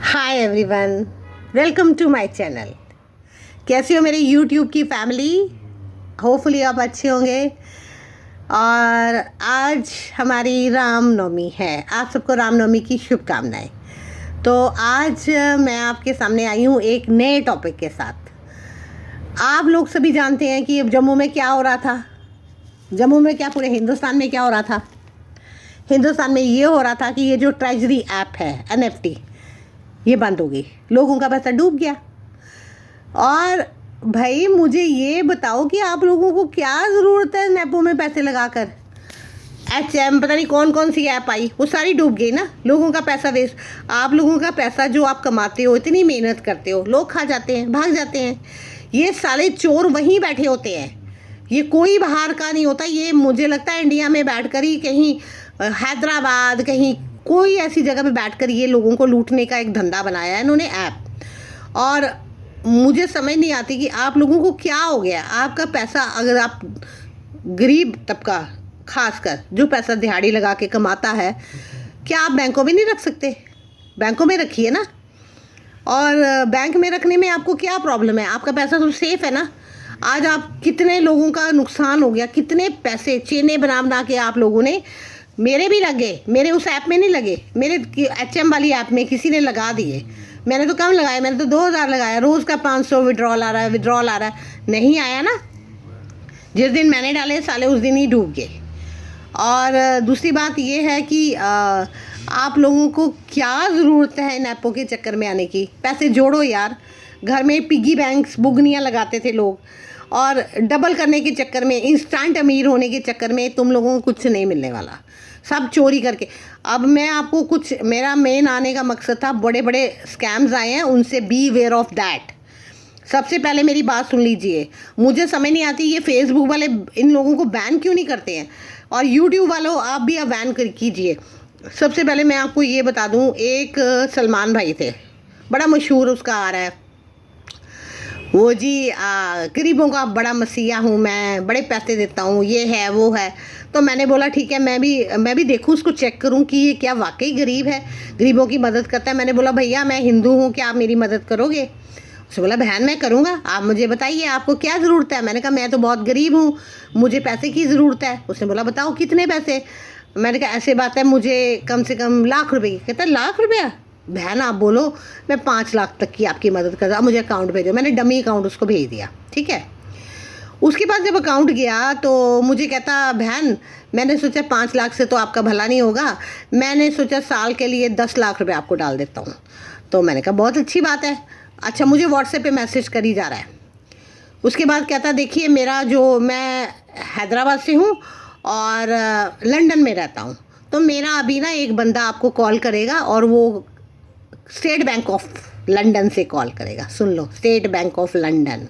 Hi everyone, welcome to my channel. कैसे हो मेरे यूट्यूब की फैमिली? होपफुली आप अच्छे होंगे। और आज हमारी रामनवमी है। आप सबको रामनवमी की शुभकामनाएं। तो आज मैं आपके सामने आई हूँ एक नए टॉपिक के साथ। आप लोग सभी जानते हैं कि जम्मू में क्या हो रहा था। जम्मू में क्या, पूरे हिंदुस्तान में क्या हो रहा था। हिंदुस्तान में ये हो रहा था कि ये जो ट्रेजरी ऐप है NFT, ये बंद हो गई। लोगों का पैसा डूब गया। और भाई मुझे ये बताओ कि आप लोगों को क्या ज़रूरत है नेपो में पैसे लगाकर। HM पता नहीं कौन कौन सी ऐप आई, वो सारी डूब गई ना। लोगों का पैसा वेस्ट। आप लोगों का पैसा जो आप कमाते हो, इतनी मेहनत करते हो, लोग खा जाते हैं, भाग जाते हैं। ये साले चोर वहीं बैठे होते हैं। ये कोई बाहर का नहीं होता। ये मुझे लगता है इंडिया में बैठकर ही कहीं हैदराबाद, कहीं कोई ऐसी जगह पे बैठकर ये लोगों को लूटने का एक धंधा बनाया है इन्होंने ऐप। और मुझे समझ नहीं आती कि आप लोगों को क्या हो गया। आपका पैसा, अगर आप गरीब तबका खासकर जो पैसा दिहाड़ी लगा के कमाता है, क्या आप बैंकों में नहीं रख सकते? बैंकों में रखिए ना। और बैंक में रखने में आपको क्या प्रॉब्लम है? आपका पैसा तो सेफ है ना। आज आप कितने लोगों का नुकसान हो गया, कितने पैसे चेने बना बना के आप लोगों ने, मेरे भी लगे, मेरे उस ऐप में नहीं लगे, मेरे HM वाली ऐप में किसी ने लगा दिए। मैंने तो कम लगाया, मैंने तो 2000 लगाया। रोज़ का 500 विड्रॉल आ रहा है, विड्रॉल आ रहा है। नहीं आया ना। जिस दिन मैंने डाले साले उस दिन ही डूब गए। और दूसरी बात ये है कि आप लोगों को क्या ज़रूरत है नेपो के चक्कर में आने की। पैसे जोड़ो यार। घर में पिगी बैंक्स, बुगनियाँ लगाते थे लोग, और डबल करने के चक्कर में, इंस्टेंट अमीर होने के चक्कर में तुम लोगों को कुछ नहीं मिलने वाला। सब चोरी करके। अब मैं आपको कुछ, मेरा मेन आने का मकसद था, बड़े बड़े स्कैम्स आए हैं, उनसे बी वेयर ऑफ दैट। सबसे पहले मेरी बात सुन लीजिए। मुझे समझ नहीं आती ये फेसबुक वाले इन लोगों को बैन क्यों नहीं करते हैं, और यूट्यूब वालों आप भी अब बैन कीजिए। सबसे पहले मैं आपको ये बता दूं, एक सलमान भाई थे, बड़ा मशहूर, उसका आ रहा है वो जी, गरीबों का बड़ा मसीहा हूँ मैं, बड़े पैसे देता हूँ, ये है वो है। तो मैंने बोला ठीक है, मैं भी देखूँ, उसको चेक करूँ कि ये क्या वाकई गरीब है, गरीबों की मदद करता है। मैंने बोला भैया मैं हिंदू हूँ, क्या आप मेरी मदद करोगे? उसने बोला बहन मैं करूँगा, आप मुझे बताइए आपको क्या ज़रूरत है। मैंने कहा मैं तो बहुत गरीब हूँ, मुझे पैसे की ज़रूरत है। उसने बोला बताओ कितने पैसे। मैंने कहा ऐसे बात है, मुझे कम से कम ₹1,00,000 की। कहता ₹1,00,000? बहन आप बोलो, मैं 5 लाख तक की आपकी मदद कर रहा, मुझे अकाउंट भेजो। मैंने डमी अकाउंट उसको भेज दिया, ठीक है। उसके पास जब अकाउंट गया तो मुझे कहता बहन मैंने सोचा 5 लाख से तो आपका भला नहीं होगा, मैंने सोचा साल के लिए 10 लाख रुपए आपको डाल देता हूँ। तो मैंने कहा बहुत अच्छी बात है। अच्छा, मुझे व्हाट्सएप पे मैसेज कर ही जा रहा है। उसके बाद कहता देखिए मेरा जो, मैं हैदराबाद से हूँ और लंदन में रहता हूँ, तो मेरा अभी ना एक बंदा आपको कॉल करेगा, और वो स्टेट बैंक ऑफ लंदन से कॉल करेगा। सुन लो, स्टेट बैंक ऑफ लंदन,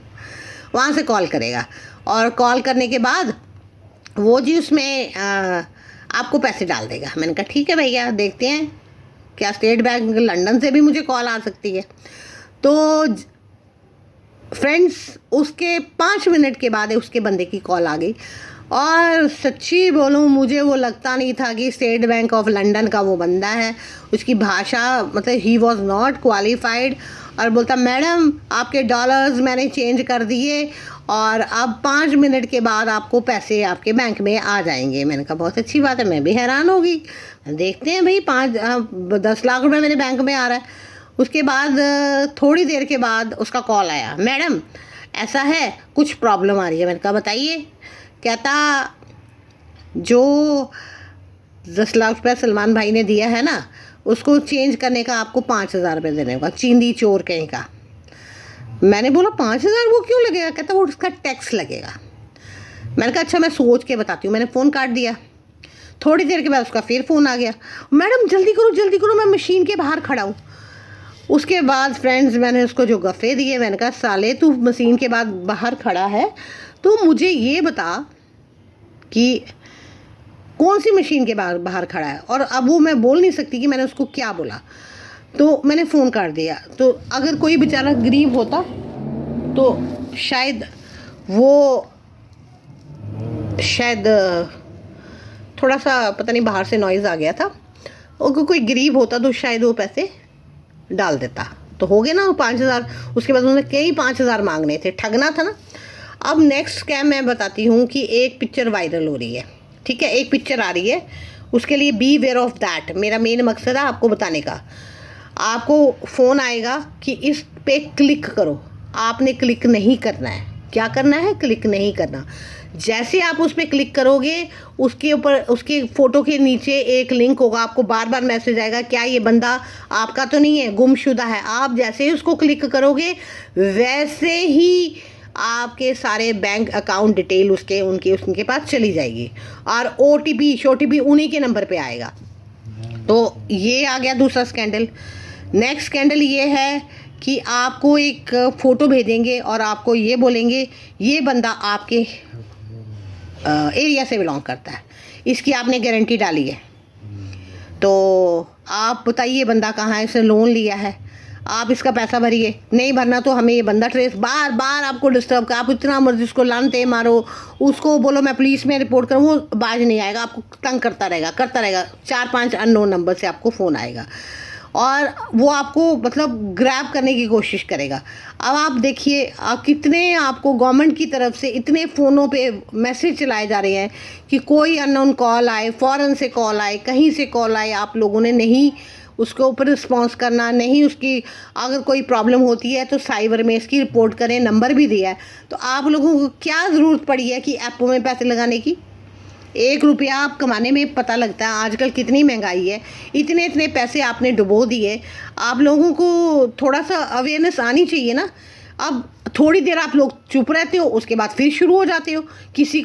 वहाँ से कॉल करेगा। और कॉल करने के बाद वो जी उसमें आपको पैसे डाल देगा। मैंने कहा ठीक है भैया, देखते हैं क्या स्टेट बैंक लंदन से भी मुझे कॉल आ सकती है। तो फ्रेंड्स, उसके 5 मिनट के बाद उसके बंदे की कॉल आ गई। और सच्ची बोलूँ, मुझे वो लगता नहीं था कि स्टेट बैंक ऑफ लंदन का वो बंदा है। उसकी भाषा, मतलब ही वॉज नॉट क्वालिफाइड। और बोलता मैडम आपके डॉलर्स मैंने चेंज कर दिए, और अब 5 मिनट के बाद आपको पैसे आपके बैंक में आ जाएंगे। मैंने कहा बहुत अच्छी बात है। मैं भी हैरान हो गई। देखते हैं भाई, 10 लाख रुपए मेरे बैंक में आ रहा है। उसके बाद थोड़ी देर के बाद उसका कॉल आया, मैडम ऐसा है, कुछ प्रॉब्लम आ रही है। मैंने कहा बताइए। कहता जो 10 लाख रुपये सलमान भाई ने दिया है ना, उसको चेंज करने का आपको 5,000 रुपये देने होगा। चींदी चोर कहीं का। मैंने बोला 5,000 वो क्यों लगेगा? कहता वो उसका टैक्स लगेगा। मैंने कहा अच्छा मैं सोच के बताती हूँ। मैंने फ़ोन काट दिया। थोड़ी देर के बाद उसका फिर फ़ोन आ गया, मैडम जल्दी करो जल्दी करो, मैं मशीन के बाहर खड़ा हूँ। उसके बाद फ्रेंड्स, मैंने उसको जो गफ़े दिए, मैंने कहा साले तू मशीन के बाद बाहर खड़ा है, तो मुझे ये बता कि कौन सी मशीन के बाहर खड़ा है। और अब वो मैं बोल नहीं सकती कि मैंने उसको क्या बोला, तो मैंने फ़ोन काट दिया। तो अगर कोई बेचारा गरीब होता तो शायद थोड़ा सा, पता नहीं बाहर से नॉइज़ आ गया था, और कोई गरीब होता तो शायद वो पैसे डाल देता तो हो गए ना वो 5,000। उसके बाद उन्होंने कई 5,000 मांगने थे, ठगना था ना। अब नेक्स्ट स्कैम मैं बताती हूँ कि एक पिक्चर वायरल हो रही है, ठीक है, एक पिक्चर आ रही है, उसके लिए बी वेयर ऑफ दैट। मेरा मेन मकसद है आपको बताने का। आपको फ़ोन आएगा कि इस पे क्लिक करो, आपने क्लिक नहीं करना है। क्या करना है? क्लिक नहीं करना। जैसे आप उस पर क्लिक करोगे, उसके ऊपर उसके फ़ोटो के नीचे एक लिंक होगा, आपको बार बार मैसेज आएगा, क्या ये बंदा आपका तो नहीं है, गुमशुदा है। आप जैसे ही उसको क्लिक करोगे वैसे ही आपके सारे बैंक अकाउंट डिटेल उनके पास चली जाएगी और OTP उन्हीं के नंबर पे आएगा। तो ये आ गया दूसरा स्कैंडल। नेक्स्ट स्कैंडल ये है कि आपको एक फ़ोटो भेजेंगे और आपको ये बोलेंगे ये बंदा आपके एरिया से बिलोंग करता है, इसकी आपने गारंटी डाली है, तो आप बताइए बंदा कहाँ है, इसने लोन लिया है, आप इसका पैसा भरिए, नहीं भरना तो हमें ये बंदा ट्रेस बार बार आपको डिस्टर्ब कर, आप इतना मर्जी उसको लानते मारो, उसको बोलो मैं पुलिस में रिपोर्ट करूँ, वो बाज नहीं आएगा, आपको तंग करता रहेगा। 4-5 अननोन नंबर से आपको फ़ोन आएगा और वो आपको मतलब ग्रैब करने की कोशिश करेगा। अब आप देखिए कितने आपको गवर्नमेंट की तरफ से इतने फ़ोनों पे मैसेज चलाए जा रहे हैं कि कोई अननोन कॉल आए, फ़ौरन से कॉल आए, कहीं से कॉल आए, आप लोगों ने नहीं उसके ऊपर रिस्पॉन्स करना, नहीं उसकी अगर कोई प्रॉब्लम होती है तो साइबर में इसकी रिपोर्ट करें, नंबर भी दिया है। तो आप लोगों को क्या ज़रूरत पड़ी है कि ऐपों में पैसे लगाने की? 1 रुपया आप कमाने में पता लगता है आजकल कितनी महंगाई है, इतने पैसे आपने डुबो दिए। आप लोगों को थोड़ा सा अवेयरनेस आनी चाहिए ना। अब थोड़ी देर आप लोग चुप रहते हो, उसके बाद फिर शुरू हो जाते हो।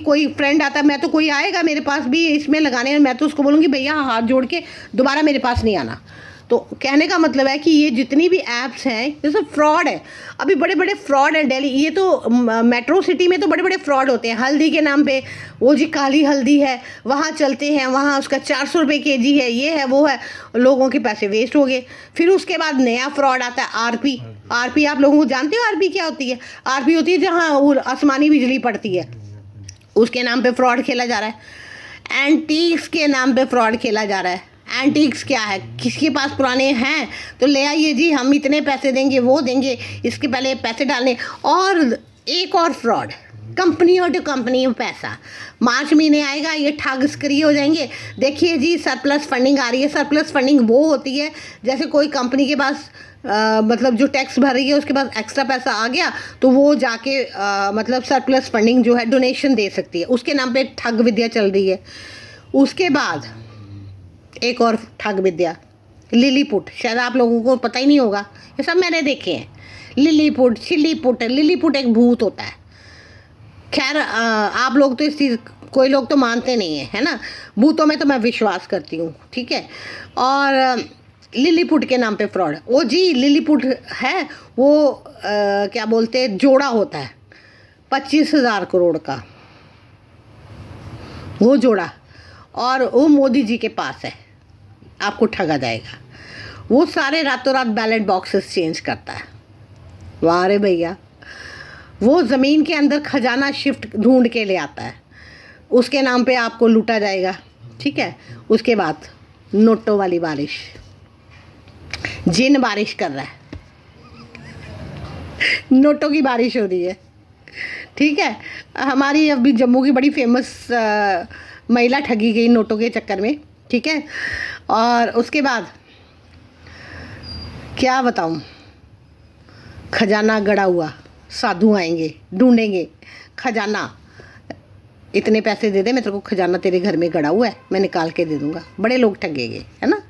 कोई फ्रेंड आता है, मैं तो कोई आएगा मेरे पास भी इसमें लगाने, मैं तो उसको बोलूँगी भैया हाथ जोड़ के दोबारा मेरे पास नहीं आना। तो कहने का मतलब है कि ये जितनी भी ऐप्स हैं ये सब फ्रॉड है। अभी बड़े बड़े फ्रॉड हैं दिल्ली, ये तो मेट्रो सिटी में तो बड़े बड़े फ्रॉड होते हैं। हल्दी के नाम पे वो जी काली हल्दी है, वहाँ चलते हैं, वहाँ उसका 400 रुपये केजी है, ये है वो है, लोगों के पैसे वेस्ट हो गए। फिर उसके बाद नया फ्रॉड आता है आरपी। आप लोगों को जानते हो आरपी क्या होती है? आरपी होती है जहाँ वो आसमानी बिजली पड़ती है, उसके नाम पे फ्रॉड खेला जा रहा है। एंटीक्स के नाम पे फ्रॉड खेला जा रहा है। एंटीक्स क्या है? किसके पास पुराने हैं तो ले आइए जी, हम इतने पैसे देंगे, वो देंगे, इसके पहले पैसे डालने। और एक और फ्रॉड, कंपनियों टू कंपनी में पैसा। मार्च महीने आएगा, ये ठग सक्रिय हो जाएंगे। देखिए जी सरप्लस फंडिंग आ रही है। सरप्लस फंडिंग वो होती है जैसे कोई कंपनी के पास मतलब जो टैक्स भर रही है उसके पास एक्स्ट्रा पैसा आ गया तो वो जाके मतलब सरप्लस फंडिंग जो है डोनेशन दे सकती है, उसके नाम पे ठग विद्या चल रही है। उसके बाद एक और ठग विद्या, लिलीपुट, शायद आप लोगों को पता ही नहीं होगा, ये सब मैंने देखे हैं। लिलीपुट, चिल्लीपुट। लिलीपुट एक भूत होता है। खैर आप लोग तो इस चीज़, कोई लोग तो मानते नहीं हैं, है ना। भूतों में तो मैं विश्वास करती हूँ, ठीक है। और लिलीपुट के नाम पे फ्रॉड, वो जी लिलीपुट है वो क्या बोलते हैं, जोड़ा होता है 25,000 करोड़ का वो जोड़ा, और वो मोदी जी के पास है, आपको ठगा जाएगा। वो सारे रातों रात बैलेट बॉक्सेस चेंज करता है। वाह रे भैया, वो ज़मीन के अंदर खजाना शिफ्ट ढूंढ के ले आता है, उसके नाम पे आपको लूटा जाएगा, ठीक है। उसके बाद नोटों वाली बारिश, जिन बारिश कर रहा है, नोटों की बारिश हो रही है, ठीक है। हमारी अभी जम्मू की बड़ी फेमस महिला ठगी गई नोटों के चक्कर में, ठीक है। और उसके बाद क्या बताऊं, खजाना गड़ा हुआ, साधु आएंगे ढूंढेंगे खजाना, इतने पैसे दे दे, मैं तेरे को खजाना तेरे घर में गड़ा हुआ है, मैं निकाल के दे दूंगा। बड़े लोग ठगेंगे, है ना।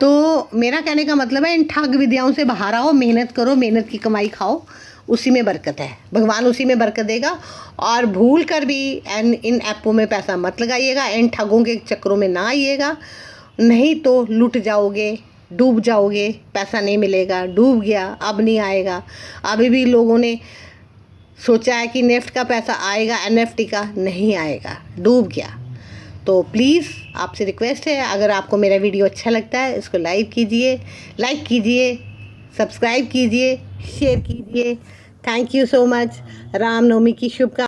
तो मेरा कहने का मतलब है इन ठग विद्याओं से बाहर आओ, मेहनत करो, मेहनत की कमाई खाओ, उसी में बरकत है, भगवान उसी में बरकत देगा। और भूल कर भी इन ऐपों में पैसा मत लगाइएगा, इन ठगों के चक्करों में ना आइएगा, नहीं तो लुट जाओगे, डूब जाओगे, पैसा नहीं मिलेगा, डूब गया, अब नहीं आएगा। अभी भी लोगों ने सोचा है कि नेफ्ट का पैसा आएगा, NFT का नहीं आएगा, डूब गया। तो प्लीज़ आपसे रिक्वेस्ट है, अगर आपको मेरा वीडियो अच्छा लगता है इसको लाइक कीजिए, सब्सक्राइब कीजिए, शेयर कीजिए। Thank you so much. Ramnavami की शुभकामनाएं।